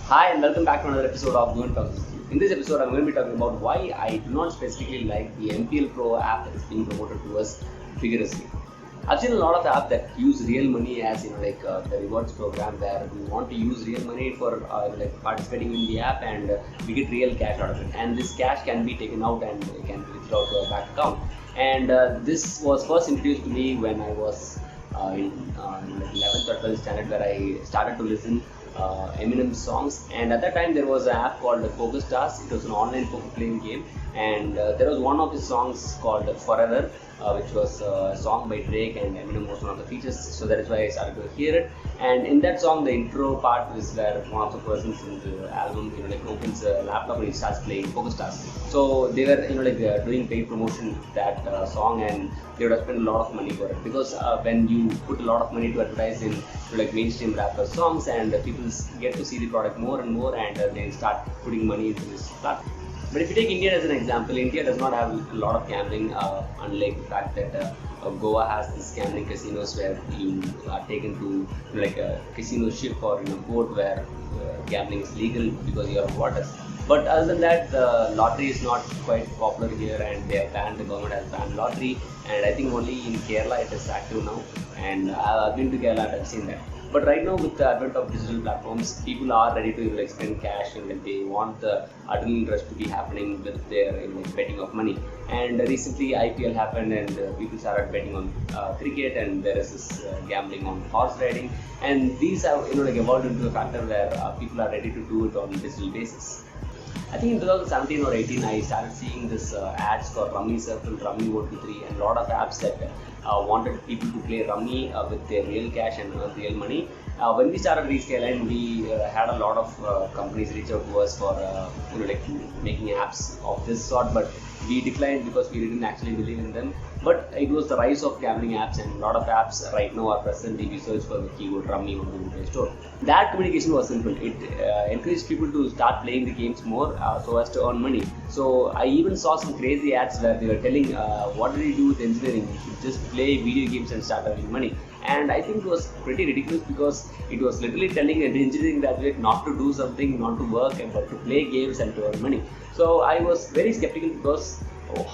Hi and welcome back to another episode of Guhan Talks Digital. In this episode, I'm going to be talking about why I do not specifically like the MPL Pro app that is being promoted to us vigorously. I've seen a lot of apps that use real money as the rewards program where we want to use real money for participating in the app and we get real cash out of it. And this cash can be taken out and can be withdrawn to a bank account. And this was first introduced to me when I was in 11th or 12th standard, where I started to listen Eminem songs, and at that time there was an app called Focus Stars. It was an online poker playing game, and there was one of his songs called Forever, which was a song by Drake, and Eminem was one of the features, so that is why I started to hear it. And in that song, the intro part is where one of the persons in the album opens a laptop and he starts playing Focus Stars. So they were doing paid promotion that song, and they would have spent a lot of money for it, because when you put a lot of money to advertise in mainstream rapper songs, and people get to see the product more and more, and they start putting money into this platform. But if you take India as an example, India does not have a lot of gambling, unlike the fact that Goa has these gambling casinos where you are taken to a casino ship or in a boat where gambling is legal because you are on waters. But other than that, the lottery is not quite popular here, and they have banned, the government has banned lottery, and I think only in Kerala it is active now. And I've been to Kerala and I've seen that. But right now, with the advent of digital platforms, people are ready to spend cash, and they want the adrenaline rush to be happening with their betting of money. And recently IPL happened, and people started betting on cricket, and there is this gambling on horse riding, and these have evolved into a factor where people are ready to do it on a digital basis. I think in 2017 or 18, I started seeing this ads for Rummy Circle, Rummy 123, and a lot of apps that wanted people to play Rummy with their real cash and earn real money. When we started Rescaling, we had a lot of companies reach out to us for making apps of this sort, but we declined because we didn't actually believe in them. But it was the rise of gambling apps, and a lot of apps right now are present if you search for the keyword Rummy on Google Play Store. That communication was simple. It encouraged people to start playing the games more so as to earn money. So I even saw some crazy ads where they were telling, what do you do with engineering? You should just play video games and start earning money. And I think it was pretty ridiculous, because it was literally telling an engineering graduate not to do something, not to work, but to play games and to earn money. So I was very skeptical, because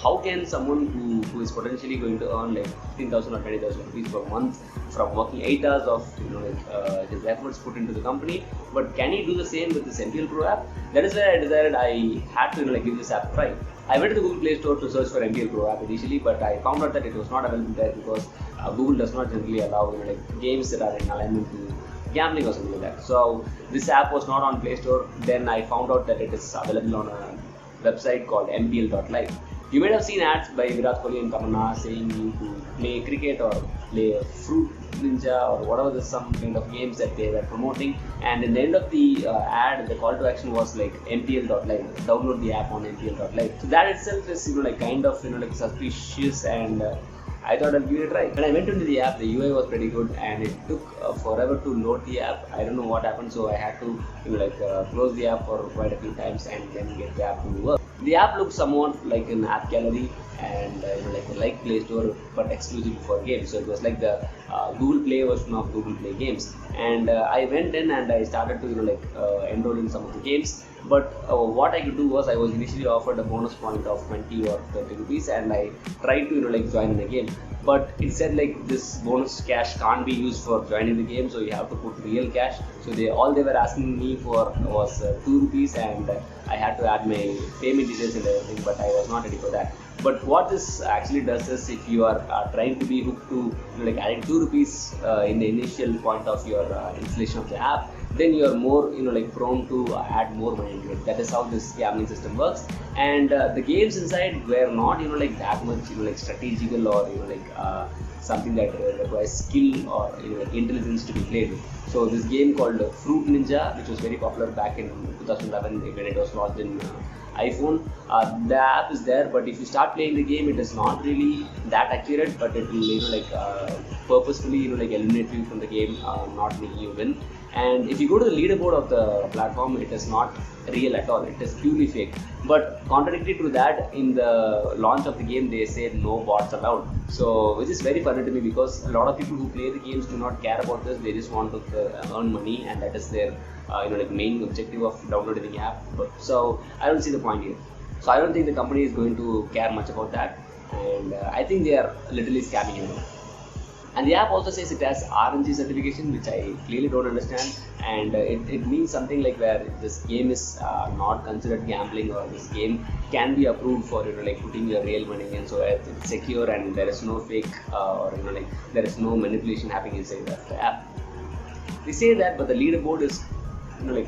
how can someone who is potentially going to earn like 15,000 or 20,000 rupees per month from working 8 hours of his efforts put into the company, but can he do the same with this MPL Pro app? That is where I decided I had to give this app a try. I went to the Google Play Store to search for MPL Pro app initially, but I found out that it was not available there, because Google does not generally allow games that are in alignment to gambling or something like that. So this app was not on Play Store. Then I found out that it is available on a website called MPL.live. You might have seen ads by Virat Kohli and Tamanna saying you to play cricket or play Fruit Ninja or whatever, some kind of games that they were promoting. And in the end of the ad, the call to action was like MPL.live. Download the app on MPL.live. So that itself is kind of suspicious, and I thought I'll give it a try. When I went into the app, the UI was pretty good, and it took forever to load the app. I don't know what happened, so I had to close the app for quite a few times and then get the app to work. The app looks somewhat like an app gallery, and like Play Store, but exclusive for games. So it was like the Google Play version of Google Play games. And I went in and I started to enroll in some of the games. But what I could do was, I was initially offered a bonus point of 20 or 30 rupees, and I tried to join in the game. But it said this bonus cash can't be used for joining the game, so you have to put real cash. So they were asking me for was 2 rupees, and I had to add my payment details and everything, but I was not ready for that. But what this actually does is, if you are trying to be hooked to adding 2 rupees in the initial point of your installation of the app, then you are more prone to add more money into it. That is how this gambling system works. And the games inside were not that much strategical, or something that requires skill or intelligence to be played with. So this game called Fruit Ninja, which was very popular back in 2011 when it was launched in iPhone, the app is there, but if you start playing the game, it is not really that accurate, but it will purposefully eliminate you from the game, not making you win. And if you go to the leaderboard of the platform, it is not real at all. It is purely fake. But contradictory to that, in the launch of the game, they said no bots allowed. So which is very funny to me, because a lot of people who play the games do not care about this. They just want to earn money, and that is their main objective of downloading the app. So I don't see the point here. So I don't think the company is going to care much about that, and I think they are literally scamming you. And the app also says it has RNG certification, which I clearly don't understand, and it means something like where this game is not considered gambling, or this game can be approved for putting your real money in, so it's secure and there is no fake or there is no manipulation happening inside the app. They say that, but the leaderboard is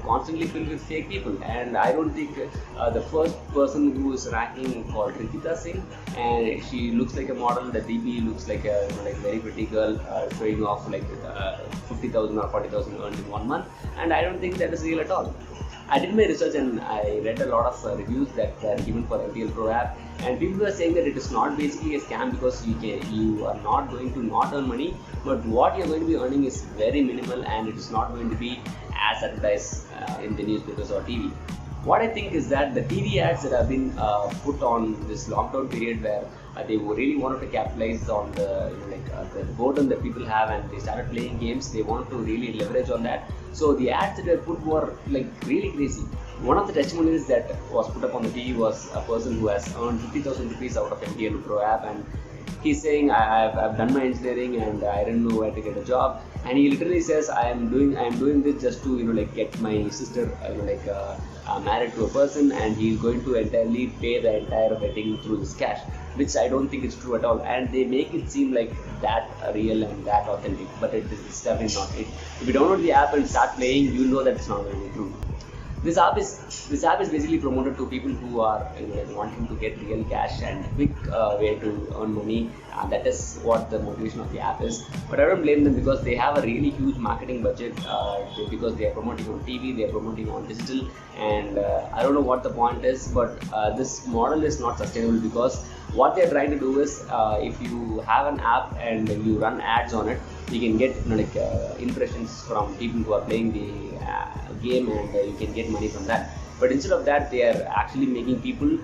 constantly filled with fake people, and I don't think the first person who is ranking called Ritika Singh, and she looks like a model. The DP looks like a very pretty girl showing off 50,000 or 40,000 earned in 1 month, and I don't think that is real at all. I did my research and I read a lot of reviews that are given for MPL Pro App, and people are saying that it is not basically a scam because you are not going to not earn money, but what you are going to be earning is very minimal, and it is not going to be as advertised in the newspapers or TV. What I think is that the TV ads that have been put on this lockdown period, where they really wanted to capitalize on the boredom that people have, and they started playing games. They wanted to really leverage on that. So the ads that were put were really crazy. One of the testimonials that was put up on the TV was a person who has earned 50,000 rupees out of MPL Pro App, and he's saying, I've done my engineering and I didn't know where to get a job, and he literally says, I am doing this just to get my sister married to a person, and he's going to entirely pay the entire wedding through this cash, which I don't think is true at all. And they make it seem like that real and that authentic, but it's definitely not. If you download the app and start playing, you know that it's not really true. This app is basically promoted to people who are wanting to get real cash and quick way to earn money. That is what the motivation of the app is. But I don't blame them, because they have a really huge marketing budget, because they are promoting on TV, they are promoting on digital, and I don't know what the point is, but this model is not sustainable, because what they are trying to do is, if you have an app and you run ads on it, you can get impressions from people who are playing the game, and you can get money from that. But instead of that, they are actually making people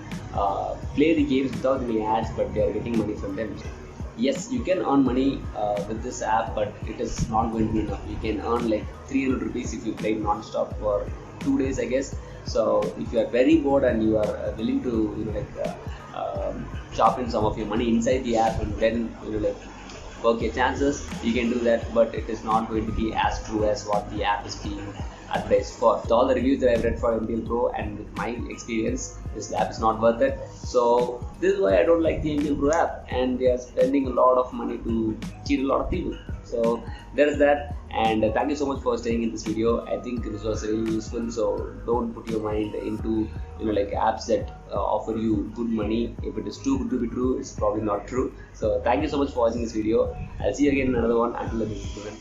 play the games without any ads, but they are getting money from them. Yes, you can earn money with this app, but it is not going to be enough. You can earn 300 rupees if you play non-stop for 2 days, I guess. So if you are very bored and you are willing to chop in some of your money inside the app and then work your chances, you can do that, but it is not going to be as true as what the app is being advertised for. With all the reviews that I've read for MPL Pro and with my experience, this app is not worth it. So this is why I don't like the MPL Pro app, and they are spending a lot of money to cheat a lot of people. So there is that, and thank you so much for staying in this video. I think this was really useful, so don't put your mind into apps that offer you good money. If it is too good to be true, it's probably not true. So thank you so much for watching this video. I'll see you again in another one. Until then,